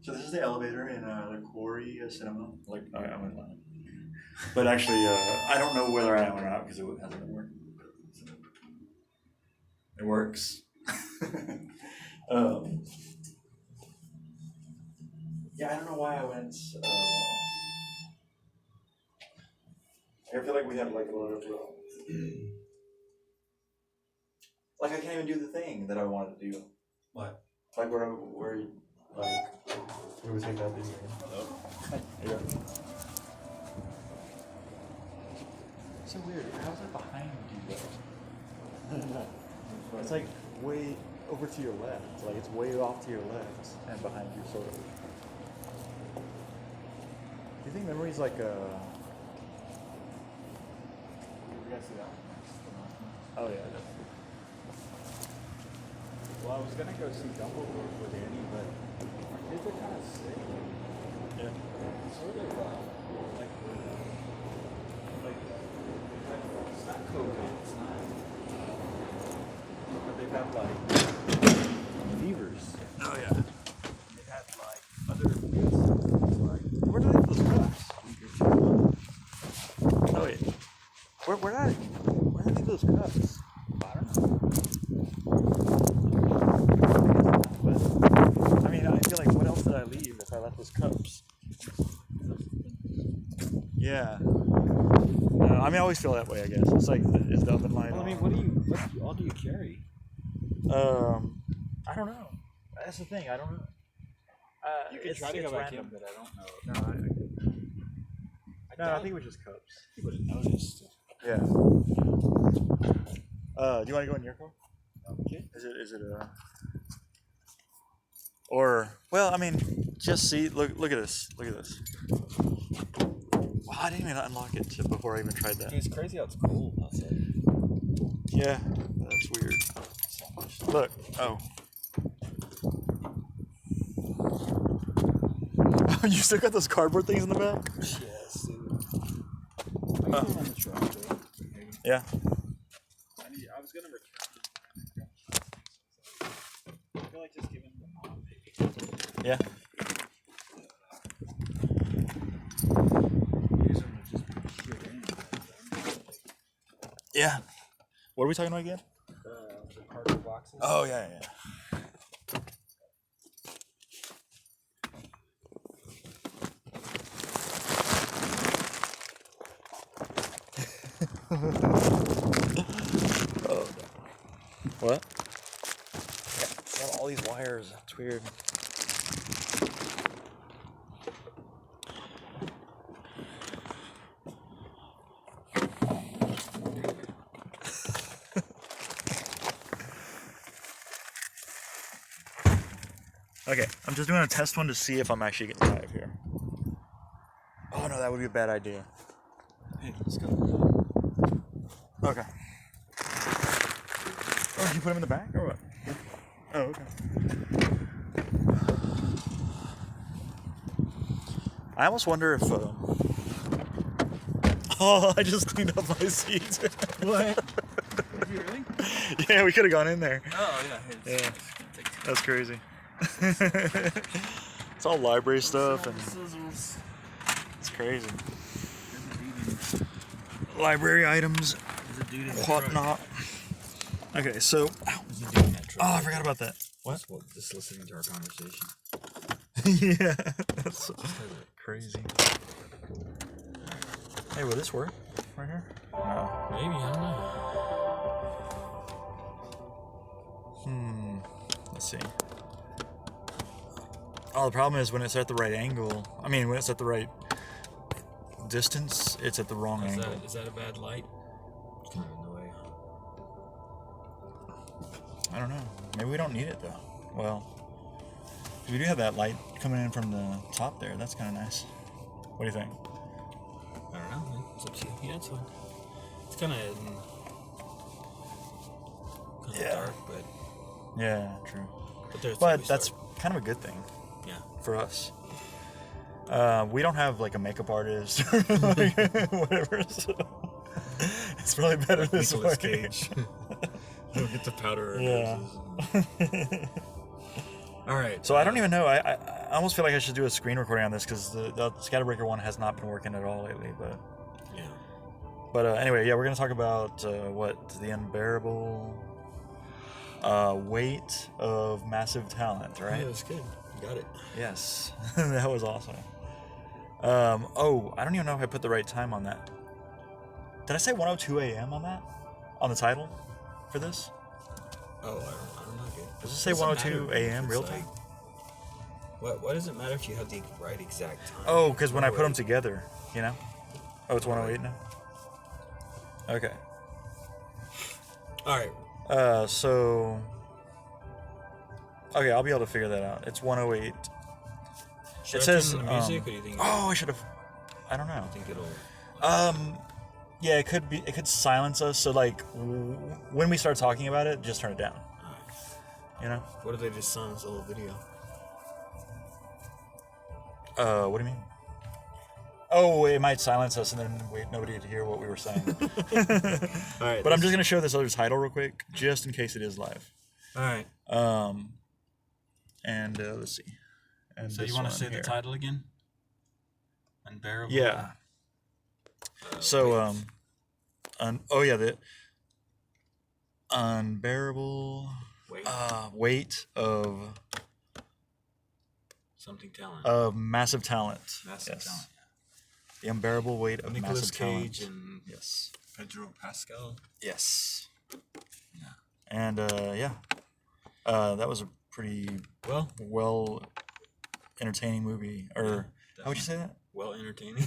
So this is the elevator in the Quarry Cinema. Like, I went live. But actually, I don't know whether I am or not because it hasn't been working. It works. Yeah, I don't know why I went. I feel like we have like a lot of. Like I can't even do the thing that I wanted to do. What? Like where we take that video. Hello. Yeah. So weird. How's that behind you though? It's like way over to your left. It's like it's way off to your left and behind you, sort of. Do you think memory's like a? You guys see that one? Oh yeah. Well, I was gonna go see Dumbledore with Annie, but our kids are kind of sick. Yeah. Sort of like it's not COVID, it's not. But they've had like fevers. Oh yeah. They've had like other things. Like, where do they put those cups? Oh wait. Where do they leave those cups? I don't know. I mean, I feel like what else did I leave if I left those cups? Yeah. I mean, I always feel that way, I guess. It's like, is the oven light on? I mean, what all do you carry? I don't know. That's the thing, I don't know. You could try to go back in, but I don't know. No, I think it was just cups. You would have noticed. Yeah. Do you want to go in your car? Okay. Is it or, well, I mean, just see, look at this. Look at this. Wow, I didn't even unlock it before I even tried that. Dude, it's crazy how it's cold outside. Yeah, that's weird. Look, oh. You still got those cardboard things in the back? Yes, dude. I on the truck, though. Yeah. I was gonna return. I feel like just giving them all, maybe. Yeah. Yeah. What are we talking about again? The cargo boxes. Oh, yeah. Oh, what? Yeah, all these wires. It's weird. Okay, I'm just doing a test one to see if I'm actually getting live here. Oh no, that would be a bad idea. Hey, let's go. Okay. Oh, did you put them in the back or what? Oh, okay. I almost wonder if. Oh, I just cleaned up my seats. What? Did you really? Yeah, we could have gone in there. Oh, yeah. Yeah. That's crazy. It's all library stuff and it's crazy. Library items, whatnot. Okay, so I forgot about that. What? Just listening to our conversation. Yeah, that's crazy. Hey, will this work right here? No. Maybe, I don't know. Let's see. Oh, the problem is when it's at the right angle. I mean, when it's at the right distance, it's at the wrong angle. Is that a bad light? It's kind of in the way. I don't know. Maybe we don't need it though. Well, we do have that light coming in from the top there. That's kind of nice. What do you think? I don't know, man. It's up to you. Yeah, it's fine. It's kind of dark, but yeah, true. But that's kind of a good thing. Yeah. For us. We don't have like a makeup artist or like, whatever, so it's probably better like this Nicolas way. Cage. We'll get the powder. Yeah. All right. So I don't even know. I I almost feel like I should do a screen recording on this because the Scatterbreaker one has not been working at all lately. But Yeah. But anyway, yeah, we're gonna talk about the unbearable weight of massive talent, right? Yeah, that's good. You got it. Yes, that was awesome. Oh, I don't even know if I put the right time on that. Did I say 1:02 a.m. on that? On the title for this? Oh, I don't know, dude. Does it say 1:02 a.m. real time? Why does it matter if you have the right exact time? Oh, because when I put them together, you know? Oh, it's 1:08 now? Okay. Alright. So... Okay, I'll be able to figure that out. It's 1:08. Should It I says... turn on the music, or do you think... Oh, I should have... I don't know. I think it'll... Yeah, it could be. It could silence us. So like, when we start talking about it, just turn it down. You know? What if they just silence the whole video? What do you mean? Oh, it might silence us, and then wait, nobody to hear what we were saying. All right. But I'm just gonna show this other title real quick, just in case it is live. All right. And let's see. And so you want to say the title again? Unbearable. Yeah. So the unbearable weight of something talent. Of massive talent. Massive talent. The unbearable weight of Nicolas massive Cage talent. And yes. Pedro Pascal. Yes. Yeah. And that was a pretty well entertaining movie. Or how would you say that? Well entertaining.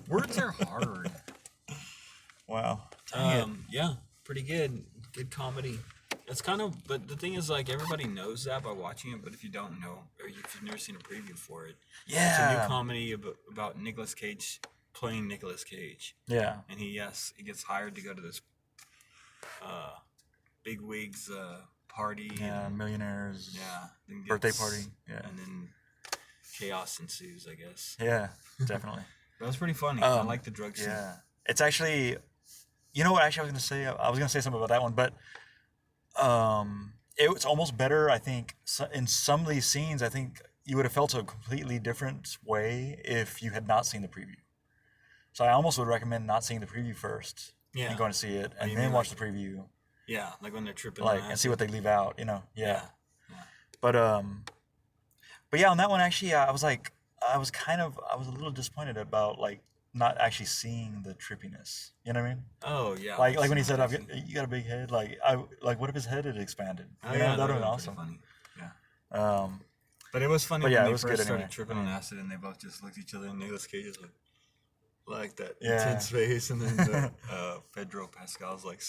Words are hard. Wow. Yeah, pretty good. Good comedy. It's kind of, but the thing is, like, everybody knows that by watching it, but if you don't know, or if you've never seen a preview for it, it's a new comedy about Nicolas Cage playing Nicolas Cage. Yeah. And he gets hired to go to this bigwigs party. Yeah, millionaires. Yeah. Birthday party. Yeah. And then chaos ensues, I guess. Yeah, definitely. That was pretty funny. I like the drug scene. Yeah. It's actually, you know what actually I was going to say? I was going to say something about that one, but it was almost better, I think, in some of these scenes. I think you would have felt a completely different way if you had not seen the preview. So I almost would recommend not seeing the preview first and going to see it, and then watch the preview. Yeah, like when they're tripping. And see what they leave out, you know? Yeah. But yeah, on that one, actually, I was a little disappointed about, like, not actually seeing the trippiness. You know what I mean? Oh yeah. Like when he said, "You got a big head." Like what if his head had expanded? Oh, you know, that would have been awesome. Funny. Yeah. But it was funny when they first started tripping on acid, and they both just looked at each other, and Nicolas Cage is like that intense face, and then Pedro Pascal's like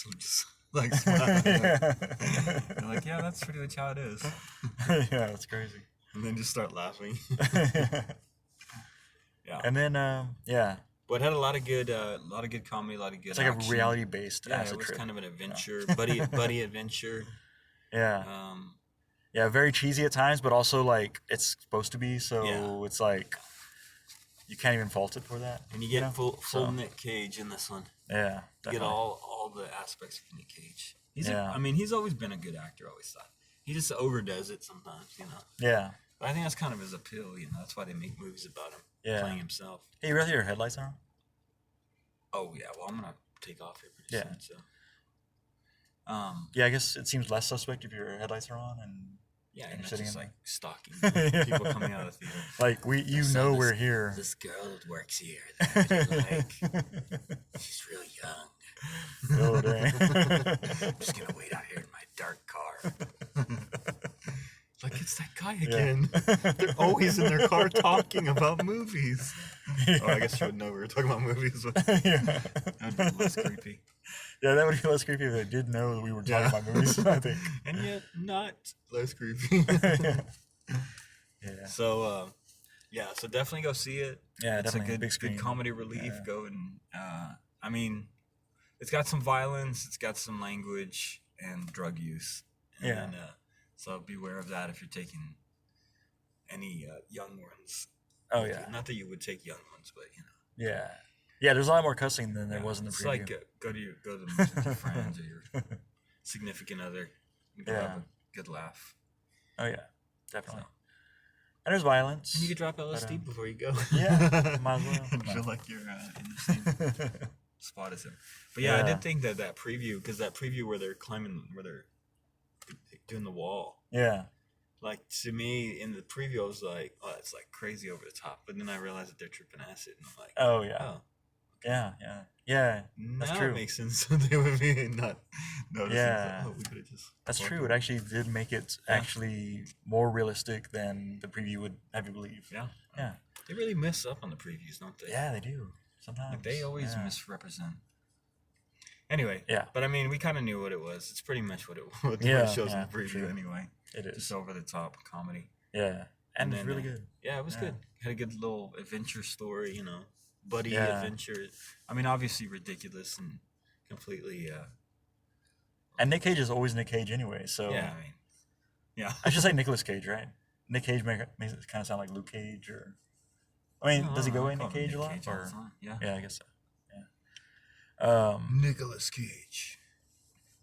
like smiling. They're like, yeah, that's pretty much how it is. Yeah, that's crazy. And then just start laughing. Yeah. And then But it had a lot of good comedy, a lot of good. It's like action. A reality-based acid it was trip. kind of an adventure, buddy adventure. Yeah. Yeah, very cheesy at times, but also like it's supposed to be. So it's like you can't even fault it for that. And you get full Nick Cage in this one. Yeah, definitely. You get all the aspects of Nick Cage. He's always been a good actor. I always thought he just overdoes it sometimes, you know. Yeah. But I think that's kind of his appeal, you know. That's why they make movies about him playing himself. Hey, you realize your headlights are on? Oh yeah. Well, I'm gonna take off here pretty soon. So. Yeah, I guess it seems less suspect if your headlights are on and and you're sitting just like stalking people coming out of the theater. Like we're here. This girl that works here that I really like. She's really young. Oh dang! I'm just gonna wait out here in my dark car. Like, it's that guy again. They're always in their car talking about movies. Oh, I guess you would know we were talking about movies. But that would be less creepy. Yeah, that would be less creepy if they did know that we were talking about movies, I think. And yet, not less creepy. So, so definitely go see it. Yeah, it's definitely. It's a good comedy relief. Yeah. Go and, I mean, it's got some violence, it's got some language and drug use. And, so beware of that if you're taking any young ones. Oh yeah. Not that you would take young ones, but you know. Yeah. Yeah, there's a lot more cussing than there was in the preview. It's like go to the movies with your friends or your significant other. And have a good laugh. Oh yeah, definitely. And there's violence. And you could drop LSD before you go. Yeah, might as well. And feel like you're in the same spot as him. But yeah, I did think that preview, because that preview where they're doing the wall. Yeah. Like, to me, in the preview, I was like, oh, it's like crazy over the top. But then I realized that they're tripping acid, and I'm like, oh yeah. Oh. Yeah. That's now true. It makes sense. They would be not noticing. Yeah. Like, we could have just. That's true. It actually did make it actually more realistic than the preview would have you believe. Yeah. Yeah. They really mess up on the previews, don't they? Yeah, they do. Sometimes. Like, they always misrepresent. Anyway. Yeah. But I mean, we kind of knew what it was. It's pretty much what it shows in the preview anyway. It is. Just over the top comedy. Yeah. And it's really good. Yeah, it was good. Had a good little adventure story, buddy adventure. I mean, obviously ridiculous and completely. And Nick Cage is always Nick Cage anyway, so. Yeah, I mean. Yeah. I should say Nicolas Cage, right? Nick Cage makes it kind of sound like Luke Cage, or. I mean, does he go in Nick Cage a lot? Yeah. Yeah, I guess so. Yeah. Nicolas Cage.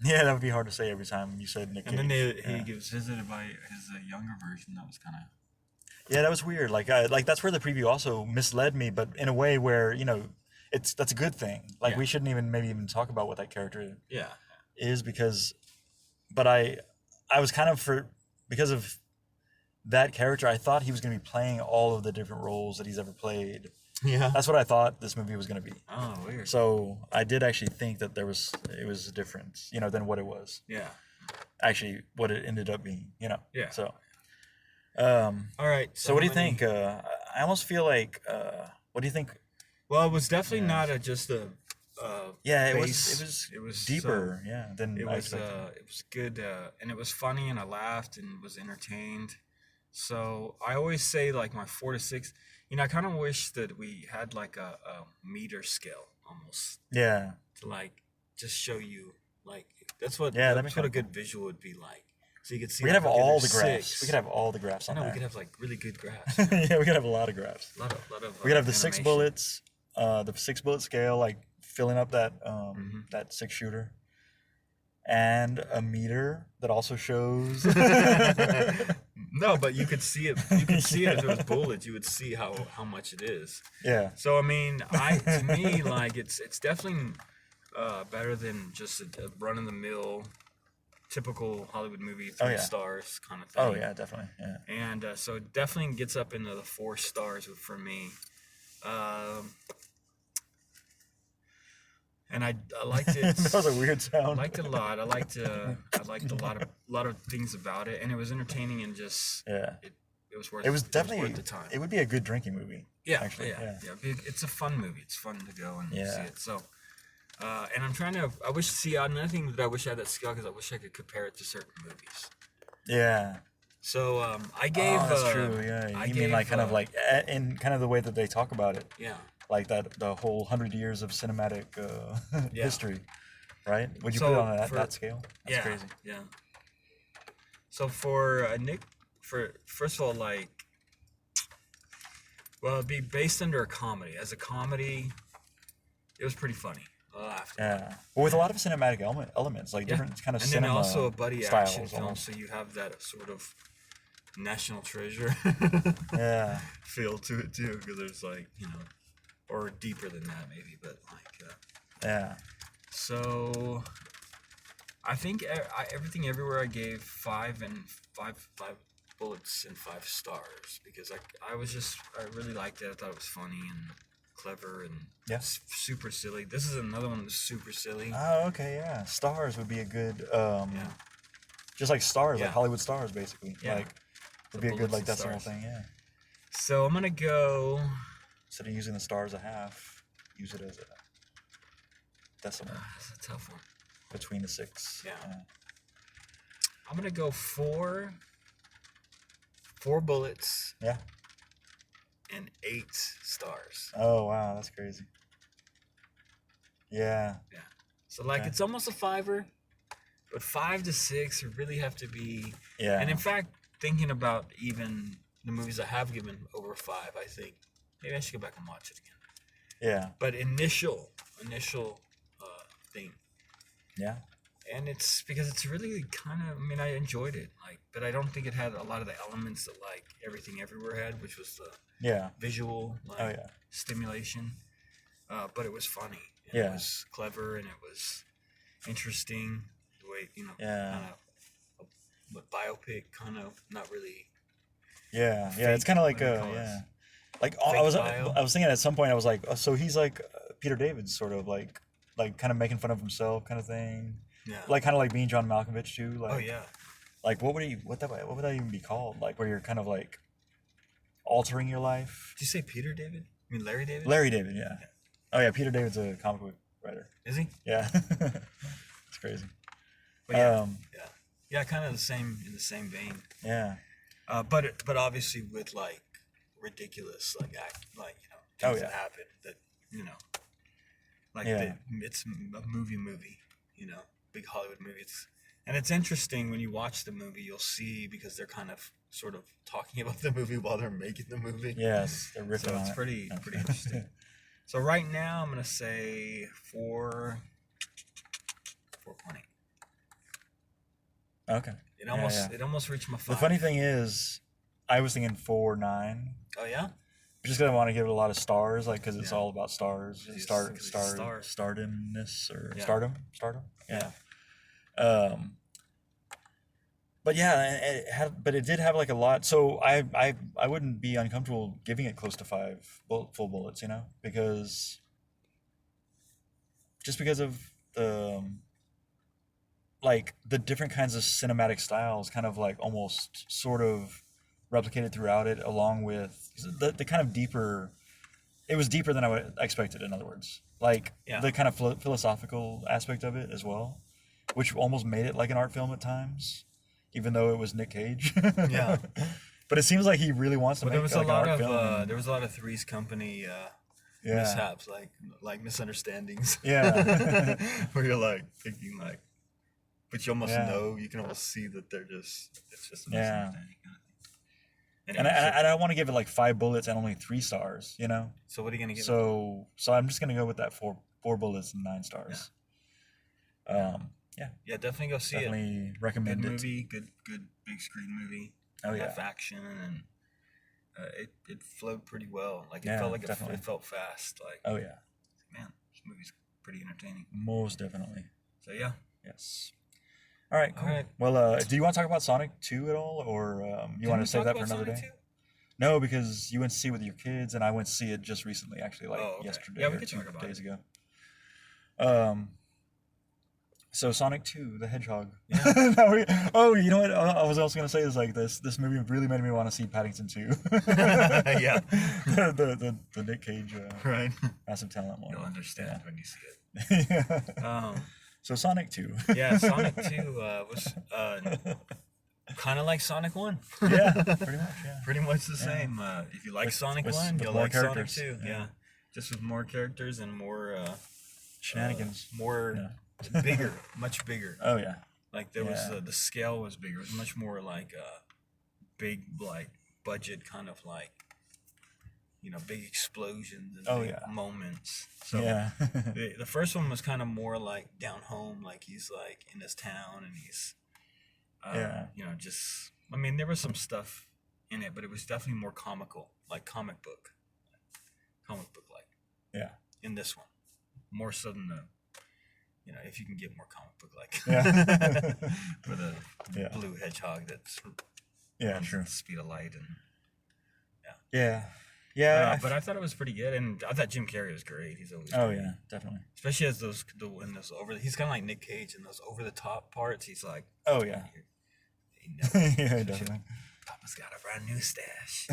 Yeah, that would be hard to say every time you said Nick Cage. And then he gets visited by his younger version. That was kind of. Yeah, that was weird. Like that's where the preview also misled me, but in a way where that's a good thing. Like we shouldn't even talk about what that character is but I was kind of because of that character, I thought he was going to be playing all of the different roles that he's ever played. Yeah, that's what I thought this movie was going to be. Oh, weird. So I did actually think that it was a difference, than what it was. Yeah. Actually, what it ended up being, Yeah. So. All right. So what do you think? I almost feel like. What do you think? Well, it was definitely not just a. It was deeper. Than it I was. expected. It was good, and it was funny, and I laughed and was entertained. So I always say like my 4 to 6. I kind of wish that we had like a meter scale almost. Yeah. To like just show you like that's what that's what a good visual would be like. So you could see. We could have all the graphs. We could have all the graphs on that. We could have like really good graphs. Yeah, we could have a lot of graphs. A lot of. We could have the 6 bullets, the 6 bullet scale, like filling up that that 6-shooter, and a meter that also shows. No, but you could see it. You could see it if there was bullets. You would see how much it is. Yeah. So I mean, to me, like it's definitely better than just a run-of-the-mill. Typical Hollywood movie, 3 stars kind of thing. Oh yeah, definitely. Yeah. And so it definitely gets up into the 4 stars for me. And I liked it. That was a weird sound. I liked it a lot. I liked a lot of things about it, and it was entertaining and just it was worth. It was definitely worth the time. It would be a good drinking movie. Yeah, actually. Yeah. It's a fun movie. It's fun to go and see it. So. And I'm trying to. I wish see another thing that I wish I had that skill because I wish I could compare it to certain movies. Yeah. So I gave. Oh, that's true. Yeah. You mean like kind of like in kind of the way that they talk about it. Yeah. Like the whole 100 years of cinematic history, right? Would you put it on that scale? That's crazy. Yeah. So for Nick, first of all, like, well, it'd be based under a comedy. As a comedy, it was pretty funny. I laughed. Yeah. Well, with a lot of cinematic elements, like different kind of cinema and then also a buddy action film, almost. so you have that sort of national treasure feel to it too, because there's like or deeper than that maybe, but like So I think everything everywhere I gave 5 bullets and 5 stars because I really liked it. I thought it was funny and clever and super silly. This is another one that's super silly. Oh, okay, yeah. Stars would be a good just like stars, like Hollywood stars basically. Yeah. Like would be a good like decimal thing, yeah. So I'm gonna go instead of using the stars a half, use it as a decimal. That's a tough one. Between the 6. Yeah. I'm gonna go 4 bullets. Yeah. And 8 stars. Oh wow, that's crazy. Yeah. Yeah. So like it's almost a 5er, but 5 to 6 really have to be. Yeah. And in fact, thinking about even the movies I have given over 5, I think maybe I should go back and watch it again. Yeah. But initial thing. Yeah. And it's because it's really kind of. I mean, I enjoyed it. Like but I don't think it had a lot of the elements that like Everything Everywhere had, which was the visual stimulation. But it was funny. And it was clever, and it was interesting. The way kind of a biopic, kind of not really. Yeah, it's kind of like like I was thinking at some point I was like, oh, so he's like Peter David's sort of like kind of making fun of himself kind of thing. Yeah. Like kind of like being John Malkovich too. Like, oh yeah. Like what would that even be called? Like where you're kind of like altering your life. Did you say Peter David? I mean Larry David? Larry David, yeah. Oh yeah, Peter David's a comic book writer. Is he? Yeah. It's crazy. But kind of in the same vein. Yeah. But obviously with like ridiculous things that happen that it's a movie, big Hollywood movie. And it's interesting when you watch the movie, you'll see because they're kind of sort of talking about the movie while they're making the movie. Yes, they're riffing on it. So it's pretty interesting. So right now I'm gonna say 4.8. Okay. It almost reached my 5. The funny thing is, I was thinking 4.9. Oh yeah. Just because I want to give it a lot of stars, like because it's all about stars, stardomness or stardom. Yeah. But yeah, but it did have like a lot. So I wouldn't be uncomfortable giving it close to 5 full bullets, because of the like the different kinds of cinematic styles, kind of like almost sort of replicated throughout it, along with the kind of deeper. It was deeper than I expected. In other words, like the kind of philosophical aspect of it as well, which almost made it like an art film at times, even though it was Nick Cage. Yeah. But it seems like he really wants to make like an art film. There was a lot of Three's Company mishaps, like misunderstandings. Yeah. Where you're like thinking like, but you almost know, you can almost see that it's just a misunderstanding kind of thing. And I want to give it like 5 bullets and only 3 stars, So what are you gonna give it? So I'm just gonna go with that 4 bullets and 9 stars. Yeah. Definitely go see it. Definitely recommend it. Good movie, good big screen movie. Oh yeah. Enough action, and it flowed pretty well. Like it felt like it felt fast. Like oh yeah. Man, this movie's pretty entertaining. Most definitely. So yeah. Yes. All right, cool. All right. Well, do you want to talk about Sonic 2 at all, or you want to save that for another day? 2? No, because you went to see it with your kids, and I went to see it just recently, actually, yesterday or 2 days ago. So Sonic 2, the Hedgehog. Yeah. Oh, you know what? I was also gonna say is like this movie really made me want to see Paddington 2. Yeah. the Nick Cage massive talent one. You'll understand when you see it. Yeah. So Sonic 2. Yeah, Sonic 2 was kind of like Sonic 1. Yeah, pretty much. Yeah. Pretty much the same. If you like Sonic 1, you'll like Sonic 2. Yeah. Just with more characters and more shenanigans. Bigger, much bigger. Oh yeah. Like there was the scale was bigger. It was much more like big like budget kind of like big explosions and big moments. So the first one was kind of more like down home, like he's like in his town and he's just there was some stuff in it, but it was definitely more comical, like comic book like. Yeah. In this one, more so than the if you can get more comic book like. For the blue hedgehog that's true. At the speed of light and Yeah, but I thought it was pretty good, and I thought Jim Carrey was great. He's always great. Yeah, definitely. Especially as he's kind of like Nick Cage in those over the top parts. He's like, oh yeah, yeah, definitely. Papa's got a brand new stash.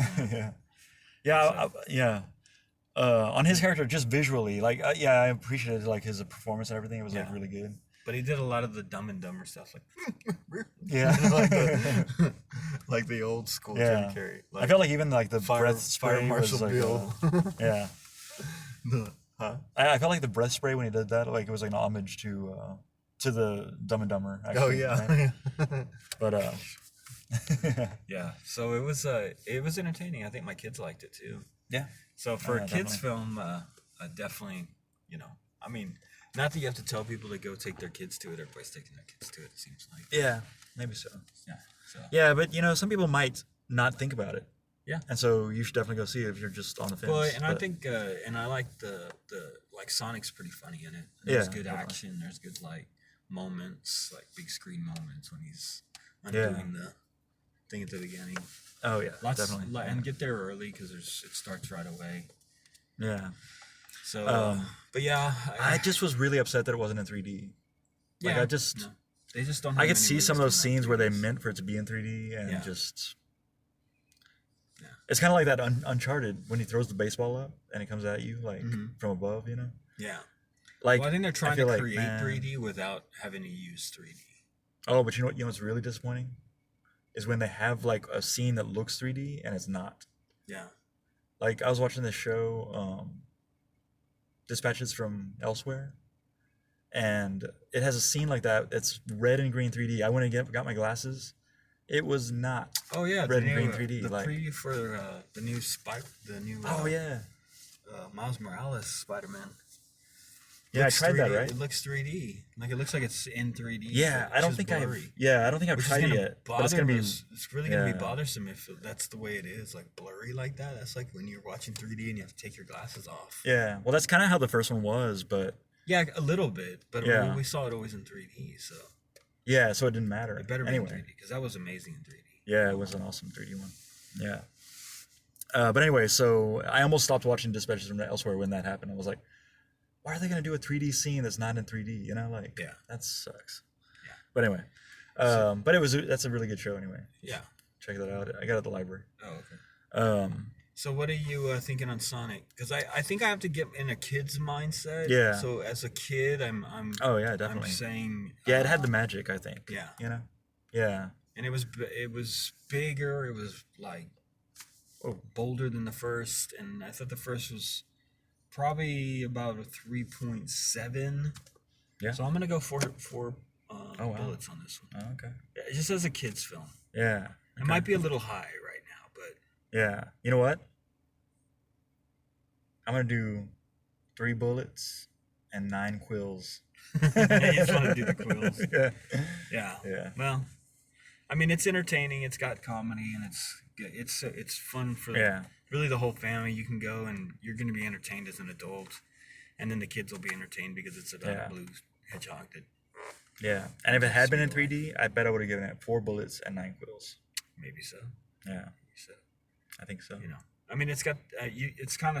On his character, just visually, like I appreciated like his performance and everything. It was like really good. But he did a lot of the Dumb and Dumber stuff, like like the old school Jim Carrey. Like, I felt like even like the breath spray Marshal was like, Bill. I felt like the breath spray when he did that, like it was like an homage to the Dumb and Dumber. Actually, oh yeah, right? But yeah. So it was entertaining. I think my kids liked it too. Yeah. So for a kids film, definitely, not that you have to tell people to go take their kids to it. Everybody's taking their kids to it. It seems like. Yeah, maybe so. Yeah. So. Yeah, but some people might not think about it. Yeah. And so you should definitely go see it if you're just on the fence. Well, and I think, and I like the like Sonic's pretty funny in it. There's good action. There's good like moments, like big screen moments when he's undoing the thing at the beginning. Oh yeah, definitely. And get there early because it starts right away. Yeah. So, but yeah, I just was really upset that it wasn't in 3D. Like they just don't. I could see some of those scenes where they meant for it to be in 3D, and just. Yeah. It's kind of like that Uncharted when he throws the baseball up and it comes at you like from above, Yeah. Like I think they're trying to create 3D without having to use 3D. Oh, but you know what's really disappointing? Is when they have like a scene that looks 3D and it's not. Yeah. Like I was watching this show, Dispatches from Elsewhere, and it has a scene like that. It's red and green 3D. I went and got my glasses. It was not. Oh yeah, red and green 3D. The preview for the new Miles Morales Spider-Man. Yeah, I tried 3D. that, right? It looks 3D. Like it looks like it's in 3D. Yeah, I don't think I've tried it yet. But it's gonna be. It's really gonna be bothersome if that's the way it is, like blurry like that. That's like when you're watching 3D and you have to take your glasses off. Yeah, well, that's kind of how the first one was, but. Yeah, a little bit, but we saw it always in 3D, so. Yeah, so it didn't matter. It better be in 3D because that was amazing in 3D. Yeah, it was an awesome 3D one. Yeah. But anyway, so I almost stopped watching Dispatches from Elsewhere when that happened. I was like, why are they going to do a 3D scene that's not in 3D? That sucks. Yeah. But anyway, but that's a really good show anyway. Yeah. Check that out. I got it at the library. Oh, okay. So what are you thinking on Sonic? Because I think I have to get in a kid's mindset. Yeah. So as a kid, I'm. Oh yeah, definitely. I'm saying. Yeah, it had the magic, I think. Yeah. Yeah. And it was bigger. It was like bolder than the first, and I thought the first was probably about a 3.7. Yeah. So I'm gonna go for bullets on this one. Oh, okay. Yeah, it just as a kid's film. Yeah. It might be a little high right now, but. Yeah. You know what? I'm gonna do 3 bullets and 9 quills. You just want to do the quills. Yeah. Yeah. Well, I mean, it's entertaining. It's got comedy, and it's fun for really the whole family. You can go, and you're going to be entertained as an adult, and then the kids will be entertained because it's about a blue hedgehog. Yeah, and if it had been in 3D, I bet I would have given it 4 bullets and 9 quills. Maybe so. Yeah. Maybe so. I think so. I mean, it's got it's one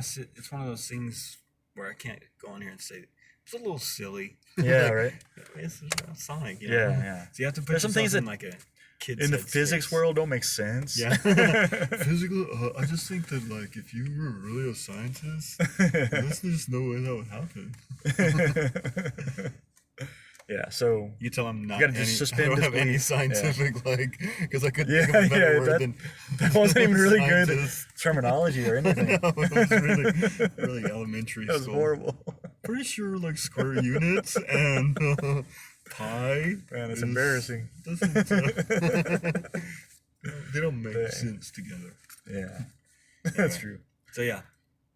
of those things where I can't go on here and say it's a little silly. Yeah, right. It's Sonic. Yeah. So you have to put some things in like a kid's in the physics world don't make sense. Yeah. Physical. I just think that like if you were really a scientist, there's just no way that would happen. Yeah, so you tell him not. You gotta I don't have any scientific because I couldn't think of a better word than that wasn't even really good terminology or anything. No, it was really elementary. That was horrible. Pretty sure like square units and pi. Man, it's embarrassing. They don't make sense together. Yeah, that's true. So yeah,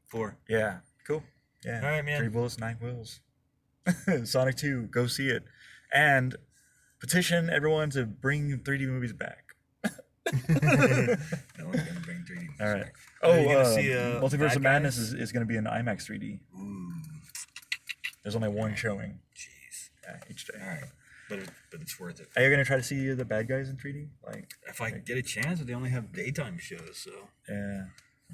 4. Yeah, cool. Yeah. All right, man. 3 bullets, 9 quills. Sonic 2, go see it, and petition everyone to bring 3D movies back. No one's gonna bring 3D movies all right. back. Multiverse of Madness is going to be in IMAX 3D. Ooh. There's only one showing. Jeez. Yeah, each day. All right, but it's worth it. Are you going to try to see the bad guys in 3D? If I get a chance, they only have daytime shows, so. Yeah.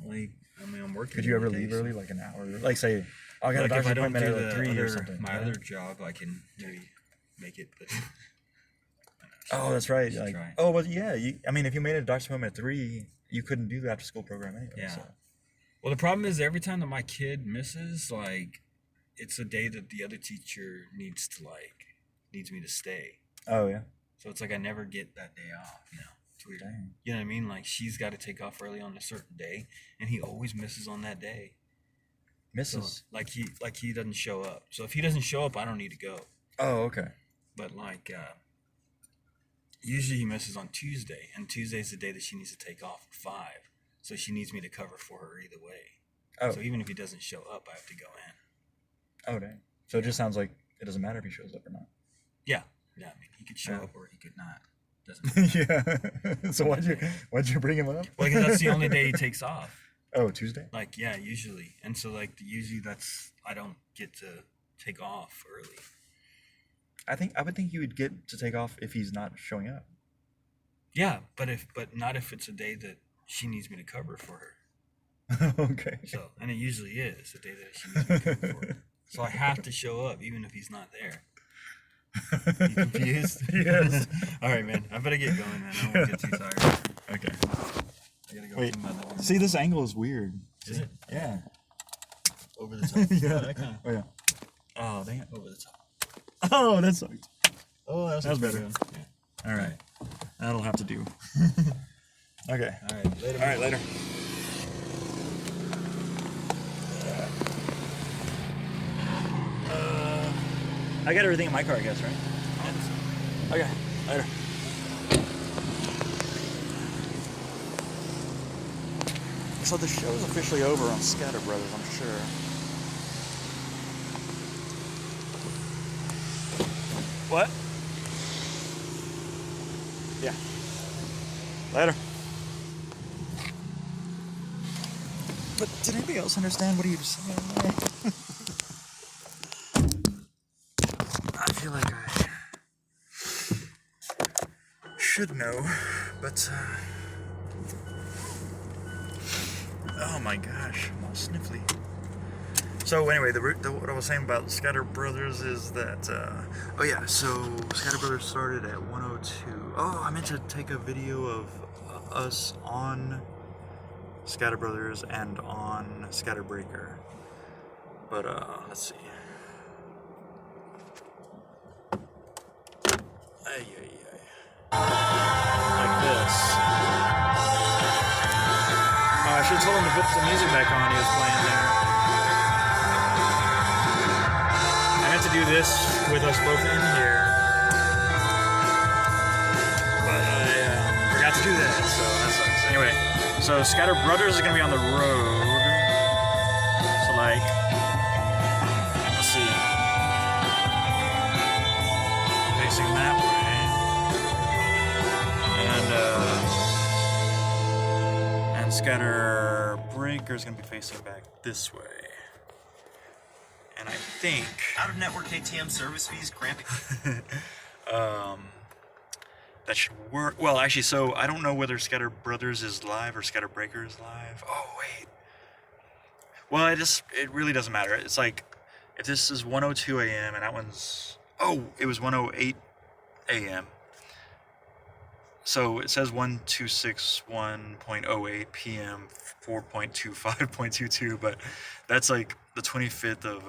I'm working. Could you ever leave early, like an hour? Like say, I got a doctor's appointment at 3 or something. My other job, I can maybe make it. But oh, that's right. Well, yeah. If you made a doctor's appointment at 3, you couldn't do the after-school program anyway. Yeah. So. Well, the problem is every time that my kid misses, it's a day that the other teacher needs me to stay. Oh yeah. So it's like I never get that day off. It's weird. Dang. You know what I mean? Like she's got to take off early on a certain day, and he always misses on that day. Misses. So, he doesn't show up. So if he doesn't show up, I don't need to go. Oh, okay. But usually he misses on Tuesday, and Tuesday's the day that she needs to take off at 5. So she needs me to cover for her either way. Oh. So even if he doesn't show up, I have to go in. Oh, dang. So it just sounds like it doesn't matter if he shows up or not. Yeah. Yeah. I mean, he could show up or he could not. doesn't. Yeah. So why'd you bring him up? Well, because that's the only day he takes off. Oh, Tuesday? Like, yeah, usually. And so, like, usually I don't get to take off early. I would think you would get to take off if he's not showing up. Yeah, but not if it's a day that she needs me to cover for her. Okay. So, and it usually is the day that she needs me to cover for her. So I have to show up even if he's not there. You confused? Yes. All right, man. I better get going, man. I don't want to get too tired. Okay. I gotta go. Wait. See, this angle is weird. Is it? Yeah. Over the top. Yeah. Oh yeah. Oh, dang it. Over the top. Oh, that sucked. Oh, that was better. Yeah. All right. That'll have to do. Okay. All right. Later. All right. Later. I got everything in my car, I guess, right? Yeah. Okay. Later. So the show's officially over on ScatterBrothers, I'm sure. What? Yeah. Later. But did anybody else understand what he was saying? I feel like I should know, but oh my gosh, I'm all sniffly. So anyway, what I was saying about ScatterBrothers is that, oh yeah, so ScatterBrothers started at 102. Oh, I meant to take a video of us on ScatterBrothers and on ScatterBreaker. But, let's see. Ay. Like this. Oh, I should have told him to put the music back on he was playing there. I meant to do this with us both in here, but I forgot to do that, so that sucks. Anyway, so ScatterBrothers is going to be on the road, so like, let's see, facing that way, and ScatterBreaker is going to be facing back this way. And I think out-of-network ATM service fees cramping. that should work. Well, actually, so I don't know whether ScatterBrothers is live or ScatterBreaker is live. Oh wait. Well, it really doesn't matter. It's like if this is 1:02 a.m. and that one's it was 1:08 a.m. So it says 1261.08 p.m. 4.25.22, but that's like the 25th of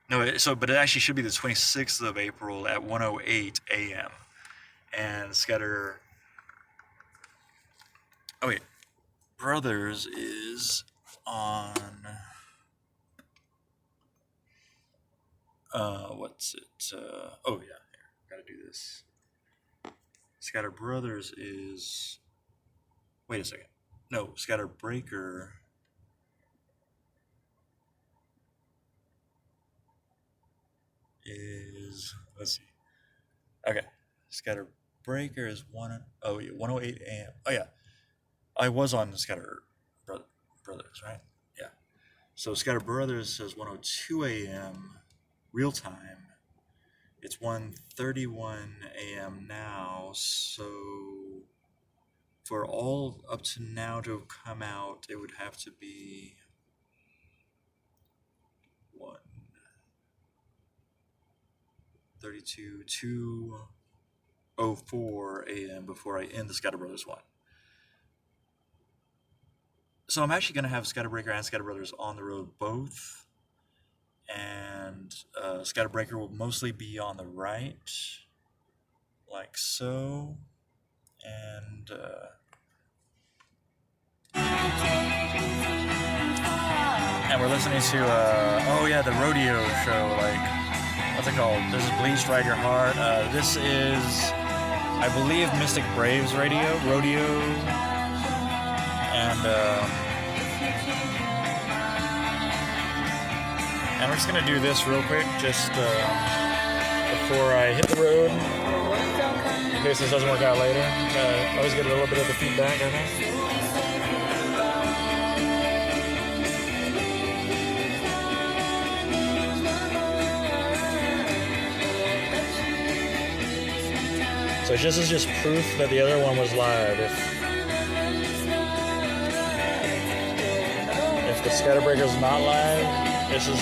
but it actually should be the 26th of April at 1:08 a.m. and Brothers is on what's it? Oh yeah, here, gotta do this. ScatterBrothers is, wait a second. No, ScatterBreaker is, let's see. Okay, ScatterBreaker is 1:08 a.m. Oh yeah, I was on ScatterBrothers, right? Yeah. So ScatterBrothers says 1:02 a.m. real time. It's 1:31 a.m. now, so for all up to now to have come out, it would have to be 1:32, 2:04 a.m. before I end the ScatterBrothers one. So I'm actually going to have ScatterBreaker and ScatterBrothers on the road both. And ScatterBreaker will mostly be on the right, like so, and we're listening to the rodeo show, like, what's it called? This is Bleached Ride Your Heart. This is, I believe, Mystic Braves rodeo, and we're just gonna do this real quick, just the before I hit the road, in case this doesn't work out later. I always get a little bit of the feedback, I think. So this is just proof that the other one was live. If the ScatterBreaker is not live, this is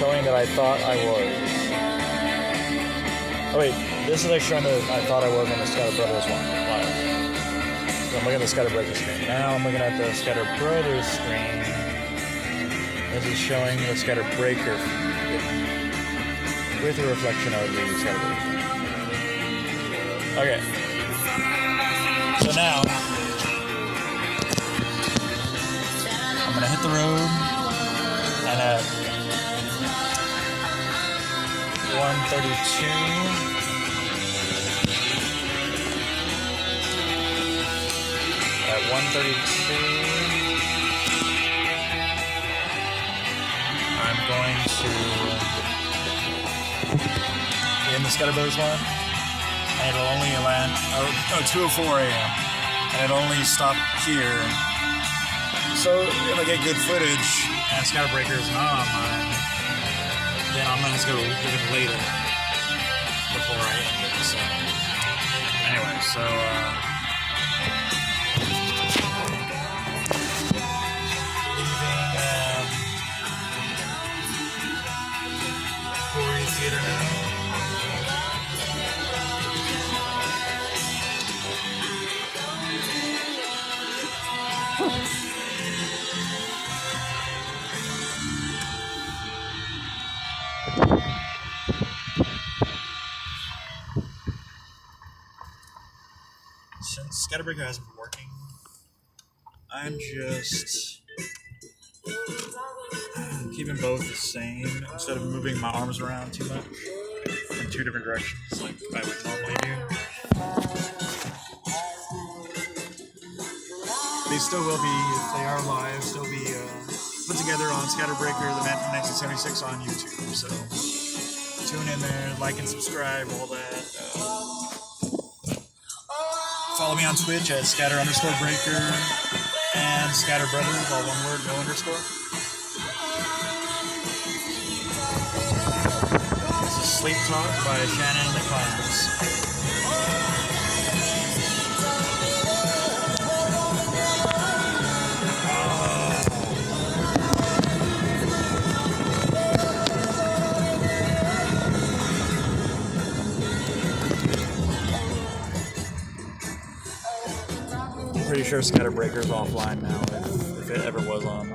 showing that I thought I was. Oh wait, this is like showing that I thought I was on the ScatterBrothers one live. So I'm looking at the ScatterBreaker screen. Now I'm looking at the ScatterBrothers screen. This is showing the ScatterBreaker with a reflection of the ScatterBrothers screen. Okay. So now I'm gonna hit the road, and at 1:32, I'm going to in the ScatterBrothers one. And it'll only land 2:04 a.m. and it'll only stop here. So if I get good footage and ScatterBreaker is not online, then I'm gonna just go even later before I end it. So anyway, so leaving Corey Theater now. Since ScatterBreaker hasn't been working, I'm just keeping both the same instead of moving my arms around too much in two different directions like I would normally do. They still will be, if they are live, still be put together on ScatterBreaker, the man from 1976 on YouTube. So tune in there, like and subscribe, all that. Follow me on Twitch at scatter_breaker and ScatterBrothers, all one word, no underscore. This is Sleep Talk by Shannon and the Clams. Pretty sure ScatterBreaker's offline now, if it ever was online.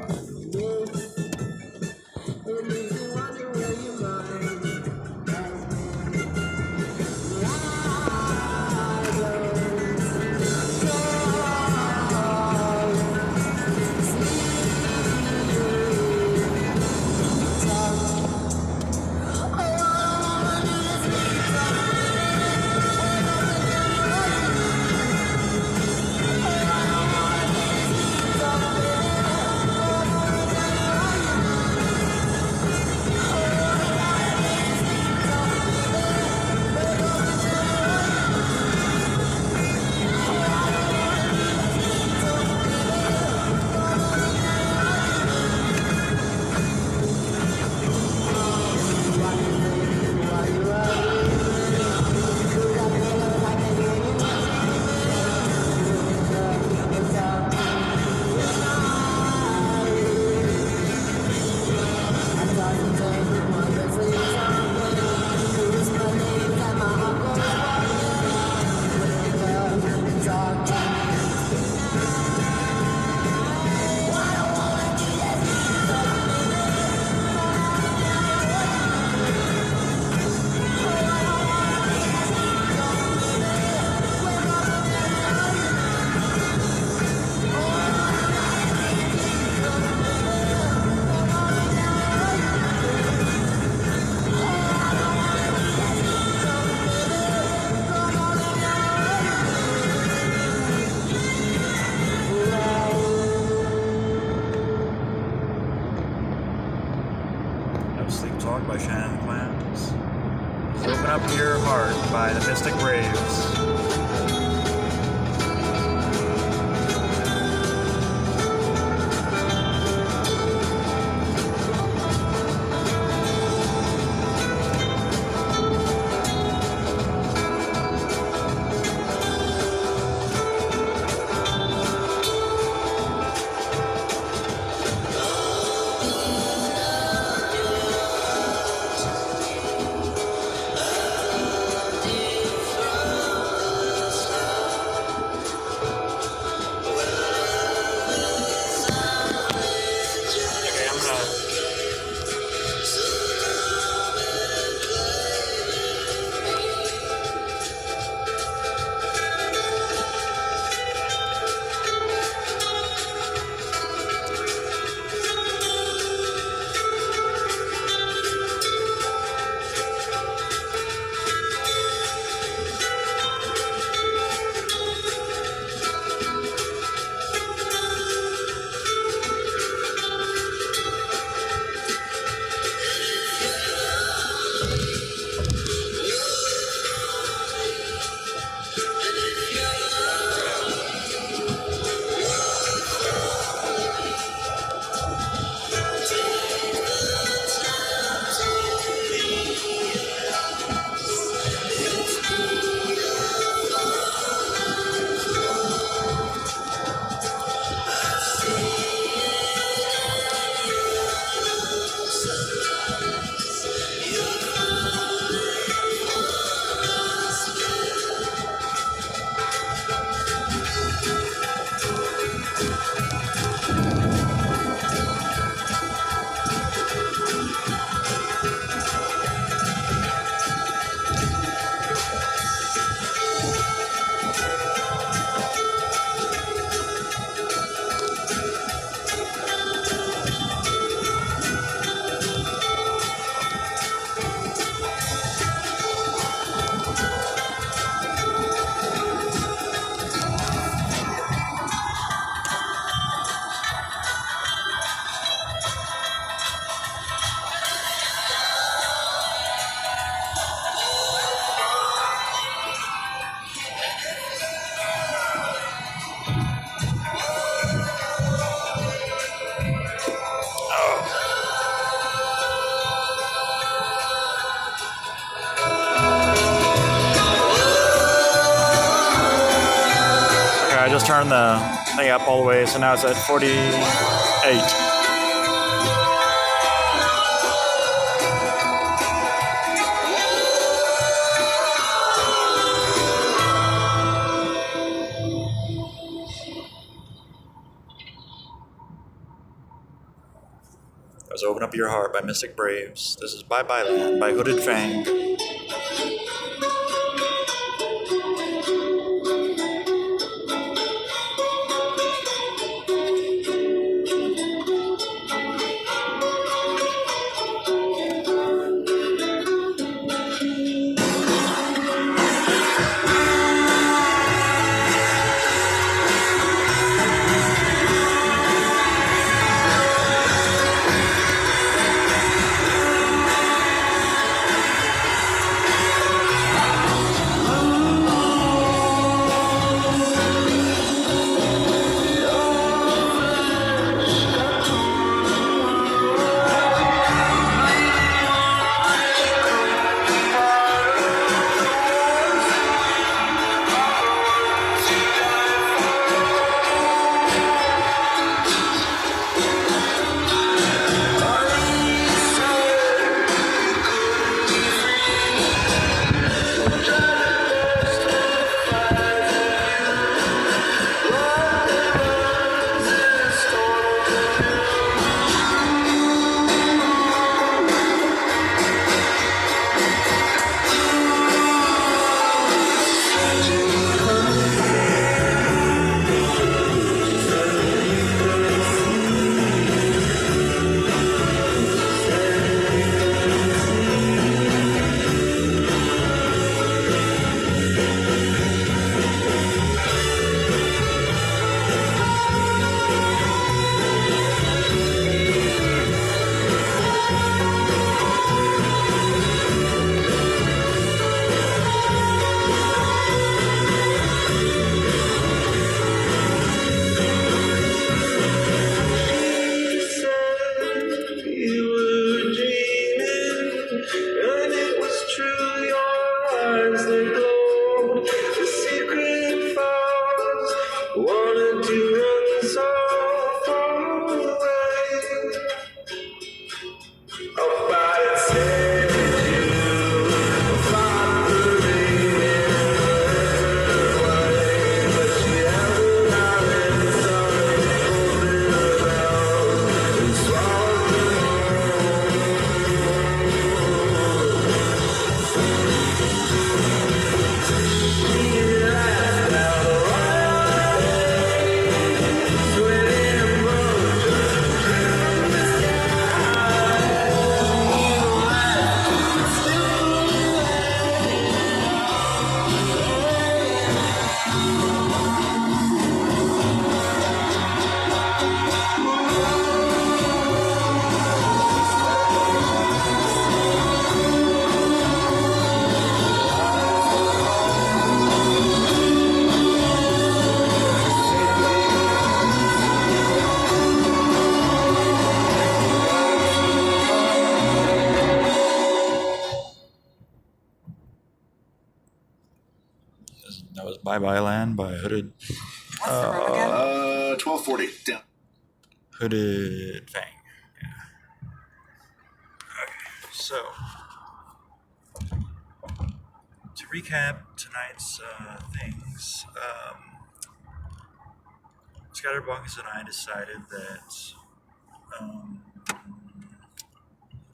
Sleep Talk by Shannon and the Clams. Up Your Heart by the Mystic Braves. I just turned the thing up all the way, so now it's at 48. Let's Open Up Your Heart by Mystic Braves. This is Bye Bye Land by Hooded Fang. Wanted to run so far away. Oh, but instead you fought the rain away. But she held it out and started holding her bells and swallowed them That was Bye Bye Land by Hooded. What's the room again? 1240 down. Hooded Fang. Yeah. Okay, so to recap tonight's things, ScatterBrothers and I decided that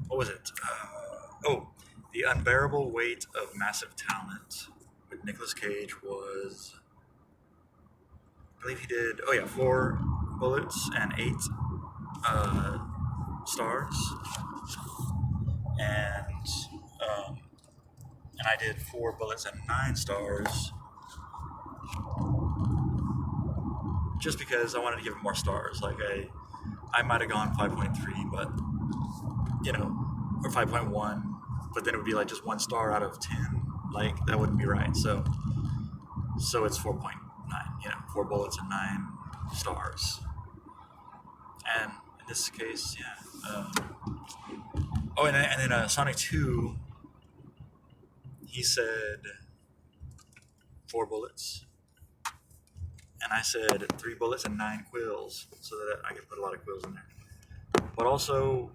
what was it? The Unbearable Weight of Massive Talent with Nicolas Cage was, I believe he did, 4 bullets and 8 stars, and I did 4 bullets and 9 stars, just because I wanted to give him more stars. Like I might have gone 5.3, but or 5.1, but then it would be like just 1 star out of 10. Like that wouldn't be right. So it's 4.9. 4 bullets and 9 stars. And in this case, yeah. And then Sonic 2, he said 4 bullets, and I said 3 bullets and 9 quills, so that I could put a lot of quills in there. But also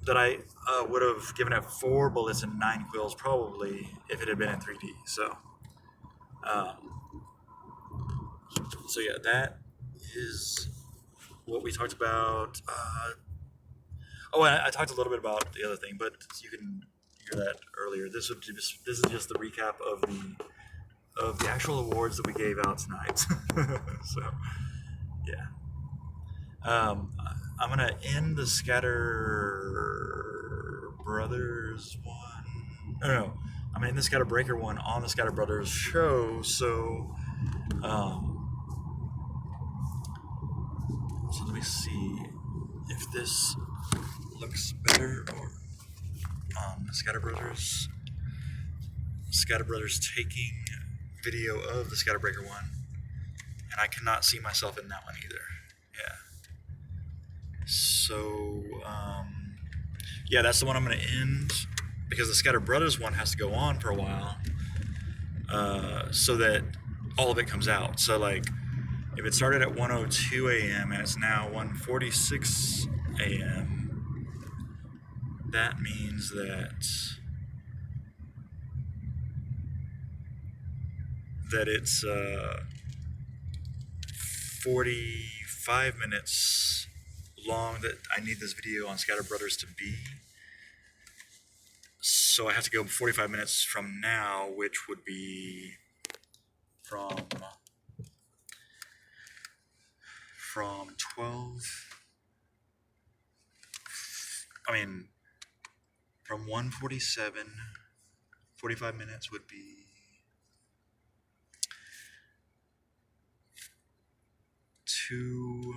that I would have given it 4 bullets and 9 quills probably if it had been in 3D. So yeah, that is what we talked about. And I talked a little bit about the other thing, but you can hear that earlier. This is just the recap of the actual awards that we gave out tonight. So yeah, I'm gonna end the ScatterBrothers one. No, I'm gonna end the ScatterBreaker one on the ScatterBrothers show. So let me see if this looks better or on ScatterBrothers taking video of the ScatterBreaker one, and I cannot see myself in that one either. Yeah. So yeah, that's the one I'm going to end, because the ScatterBrothers one has to go on for a while, so that all of it comes out. So like, if it started at 1:02 a.m. and it's now 1:46 a.m., that means that it's 45 minutes long that I need this video on ScatterBrothers to be. So I have to go 45 minutes from now, which would be from 1:47, 45 minutes would be 2